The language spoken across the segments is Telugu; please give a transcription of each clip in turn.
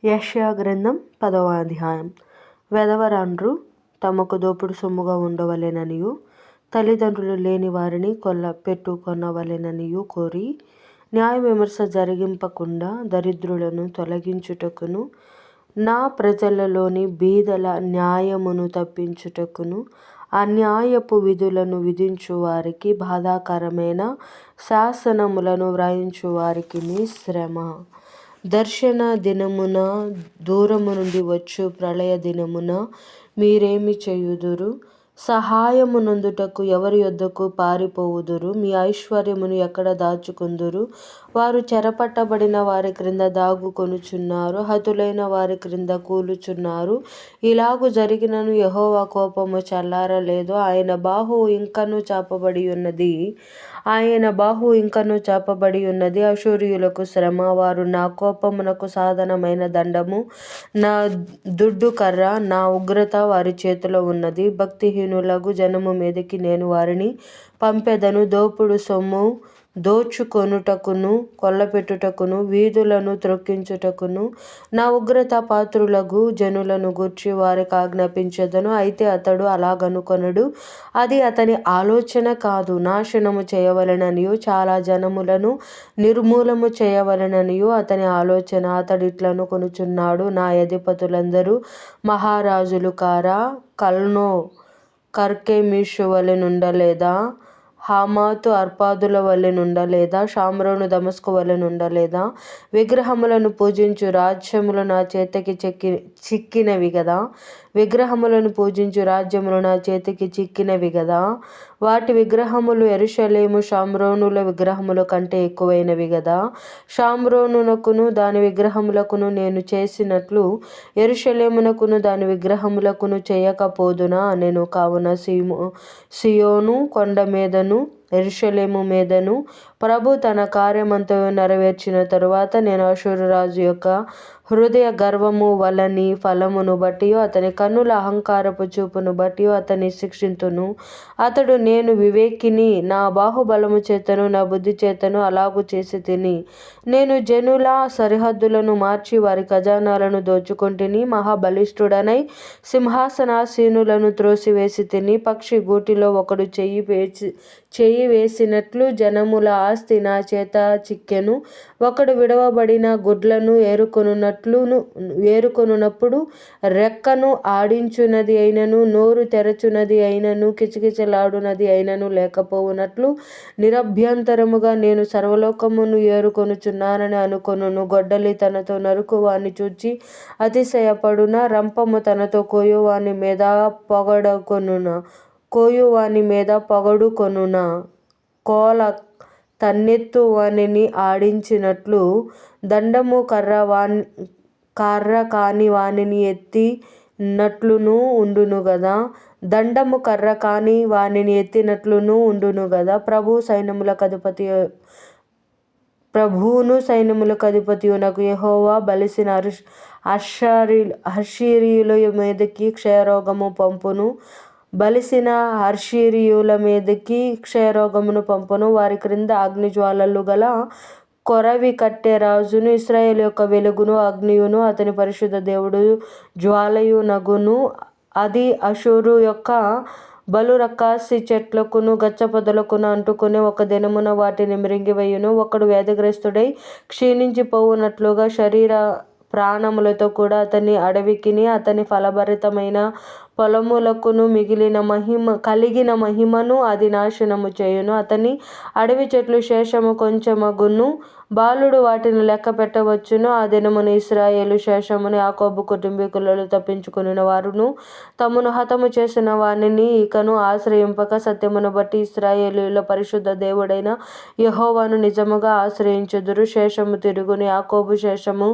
యెషయా గ్రంథం 10వ అధ్యాయం. వెధవరాండ్రు తమకు దోపుడు సొమ్ముగా ఉండవలెననియు తల్లిదండ్రులు లేని వారిని పెట్టుకొనవలెననియు కోరి న్యాయ విమర్శ జరిగింపకుండా దరిద్రులను తొలగించుటకును నా ప్రజలలోని బీదల న్యాయమును తప్పించుటకును అన్యాయపు విధులను విధించు వారికి బాధాకరమైన శాసనములను వ్రాయించు వారికి శ్రమ. దర్శన దినమున దూరము నుండి వచ్చు ప్రళయ దినమున మీరేమి చేయుదురు? సహాయము నొందుటకు ఎవరి యొద్దకు పారిపోవుదురు? మీ ఐశ్వర్యమును ఎక్కడ దాచుకుందురు? వారు చెరపట్టబడిన వారి క్రింద దాగుకొనుచున్నారు, హతులైన వారి క్రింద కూలుచున్నారు. ఇలాగు జరిగినను యెహోవా కోపము చల్లారలేదు, ఆయన బాహువు ఇంకను చాపబడి ఉన్నది. అష్షూరీయులకు శ్రమ. వారు నా కోపమునకు సాధనమైన దండము, నా దుడ్డు కర్ర, నా ఉగ్రత వారి చేతిలో ఉన్నది. భక్తిహీనులగు జనము మీదికి నేను వారిని పంపెదను. దోపుడు సొమ్ము దోచుకొనుటకును కొల్లపెట్టుటకును వీధులను త్రొక్కించుటకును నా ఉగ్రత పాత్రులగు జనులను గూర్చి వారికి ఆజ్ఞాపించెదను. అయితే అతడు అలాగనుకొనడు, అది అతని ఆలోచన కాదు. నాశనము చేయవలెననియు చాలా జనములను నిర్మూలము చేయవలెననియు అతని ఆలోచన. అతడిట్లనుకొనుచున్నాడు, నా అధిపతులందరూ మహారాజులు కారా? కల్నో కర్కెమీషు వలె నుండలేదా? హమాతు అర్పాదుల వలె నుండలేదా? షామ్రోను దమస్కు వలె నుండలేదా? విగ్రహములను పూజించు రాజ్యములు నా చేతికి చిక్కినవి గదా? వాటి విగ్రహములు యెరూషలేము షామ్రోనుల విగ్రహముల కంటే ఎక్కువైనవి గదా? షామ్రోనునకును దాని విగ్రహములకును నేను చేసినట్లు యెరూషలేమునకును దాని విగ్రహములకును చేయకపోదునా అనెను. కావున సీయోను కొండ మీదను యెరూషలేము మీదను ప్రభు తన కార్యమంతయు నెరవేర్చిన తరువాత నేను అష్షూరు రాజు యొక్క హృదయ గర్వము వలని ఫలమును బట్టియు అతని కన్నుల అహంకారపు చూపును బట్టియు అతన్ని శిక్షింతును. అతడు, నేను వివేకిని, నా బాహుబలము చేతను నా బుద్ధి చేతను అలాగు చేసి తిని. నేను జనుల సరిహద్దులను మార్చి వారి ఖజానాలను దోచుకొంటిని. మహాబలిష్ఠుడనై సింహాసనాసీనులను త్రోసివేసి తిని. పక్షి గూటిలో ఒకడు చెయ్యి వేసినట్లు జనముల ఆస్తి నా చేత చిక్కెను. ఒకడు విడవబడిన గుడ్లను ఏరుకొనున్నప్పుడు రెక్కను ఆడించునది అయినను, నోరు తెరచునది అయినను, కిచకిచలాడునది అయినను లేకపోవునట్లు నిరభ్యంతరముగా నేను సర్వలోకమును ఏరుకొనుచున్నానని అనుకొనును. గొడ్డలి తనతో నరుకువాని చూచి అతిశయపడునా? రంపము తనతో కోయువాని మీద పొగడుకొనునా? కోల తన్నెత్తు వానిని ఆడించినట్లు దండము కర్ర కాని వానిని ఎత్తినట్లును ఉండును గదా? ప్రభువును సైన్యములకు అధిపతియునగు యెహోవా బలిసిన అష్షూరీయుల మీదికి క్షయరోగము పంపును. వారి క్రింద అగ్నిజ్వాలలు గల కొరవి కట్టె రాజును, ఇశ్రాయేలు యొక్క వెలుగును, అగ్నియును, అతని పరిశుద్ధ దేవుడు జ్వాలయునగును. అది అష్షూరు యొక్క బలురక్కసి చెట్లకును గచ్చపొదలకును అంటుకుని ఒక దినమున వాటిని మ్రింగివేయును. ఒకడు వ్యాధిగ్రస్తుడై క్షీణించిపోవునట్లుగా శరీర ప్రాణములతో కూడా అతని అడవికిని అతని ఫలభరితమైన పొలములకును కలిగిన మహిమను అది నాశనము చేయును. అతని అడవి చెట్లు శేషము కొంచెమగును, బాలుడు వాటిని లెక్క పెట్టవచ్చును. ఆ దినమున ఇశ్రాయేలు శేషమును యాకోబు కుటుంబీకులలో తప్పించుకొనిన వారును తమను హతము చేసిన వానిని ఇకను ఆశ్రయింపక సత్యమును బట్టి ఇశ్రాయేలీయుల పరిశుద్ధ దేవుడైన యెహోవాను నిజముగా ఆశ్రయించుదురు. శేషము తిరుగును, యాకోబు శేషము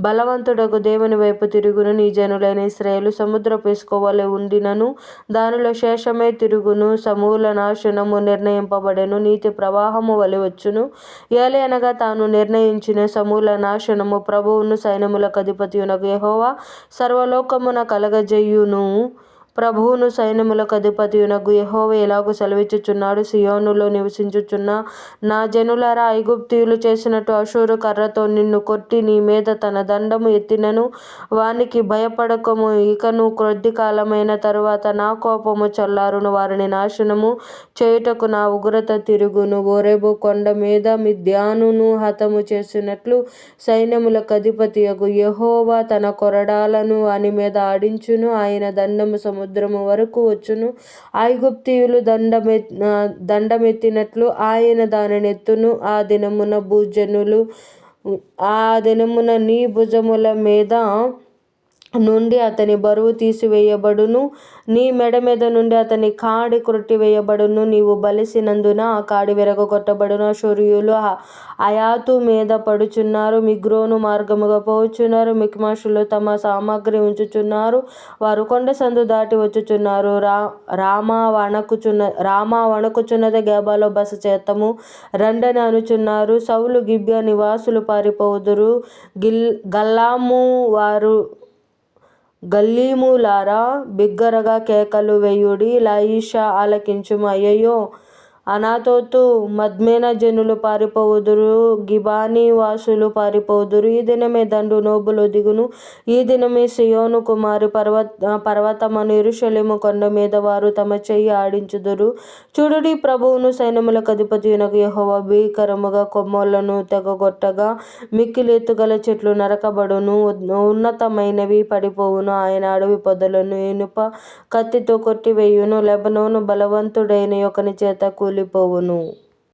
బలవంతుడగు దేవుని వైపు తిరుగును. నీ జనులైన ఇశ్రాయేలు సముద్రపు ఇసుక వలె ఉండినను దానిలో శేషమే తిరుగును. సమూల నాశనము నిర్ణయింపబడెను, నీటి ప్రవాహము వలె వచ్చును. ఏలయనగా తాను నిర్ణయించిన సమూల నాశనము ప్రభువును సైన్యములకు అధిపతియునగు యెహోవా సర్వలోకమున కలగజేయును. ప్రభువును సైన్యములకు అధిపతియునగు యెహోవా ఇలాగు సెలవిచ్చుచున్నాడు, సియోనులో నివసించుచున్న నా జనులారా, ఐగుప్తీయులు చేసినట్టు అషూరు కర్రతో నిన్ను కొట్టి నీ మీద తన దండము ఎత్తినను వానికి భయపడకము. ఇకను కొద్ది కాలమైన తరువాత నా కోపము చల్లారును, వారిని నాశనము చేయుటకు నా ఉగ్రత తిరుగును. ఓరేబు కొండ మీద మిద్యానును హతము చేసినట్లు సైన్యములకు అధిపతియగు యెహోవా తన కొరడాలను వాని మీద ఆడించును. ఆయన దండము సముద్రము వరకు వచ్చును. ఐగుప్తీయులు దండమెత్తినట్లు ఆయన దానిని ఎత్తును. ఆ దినమున నీ భుజముల మీద నుండి అతని బరువు తీసివేయబడును, నీ మెడ మీద నుండి అతని కాడి కొట్టివేయబడును. నీవు బలిసినందున ఆ కాడి విరగొట్టబడును. అషూరీయులు అయాతు మీద పడుచున్నారు, మిగ్రోను మార్గముగా పోచున్నారు, మిక్మషులో తమ సామగ్రి ఉంచుచున్నారు. వారు కొండ సందు దాటి వచ్చుచున్నారు. రామా వణకుచున్నది, గేబాలో బస చేతము రండని అనుచున్నారు. సౌలు గిబ్యా నివాసులు పారిపోవుదురు. గల్లీములారా బిగ్గరగా కేకలు వేయుడి. లాయిషా ఆలకించుము. అయ్యయ్యో, అనాతోతు మద్మేనా జనులు పారిపోవుదురు, గిబానీ వాసులు పారిపోవుదురు. ఈ దినమే దండు నోబులో దిగును. ఈ దినమే సియోను కుమారి పర్వతమను యెరూషలేము కొండ మీద వారు తమ చెయ్యి ఆడించుదురు. చూడుడి, ప్రభువును సైన్యములకు అధిపతియునగు యెహోవా భీకరముగా కొమ్మలను తెగగొట్టగా మిక్కిలి ఎత్తుగల చెట్లు నరకబడును, ఉన్నతమైనవి పడిపోవును. ఆయన అడవి పొదలను ఇనుప కత్తితో కొట్టివేయును. లెబనోను బలవంతుడైన ఒకని చేత కూలిపోవును.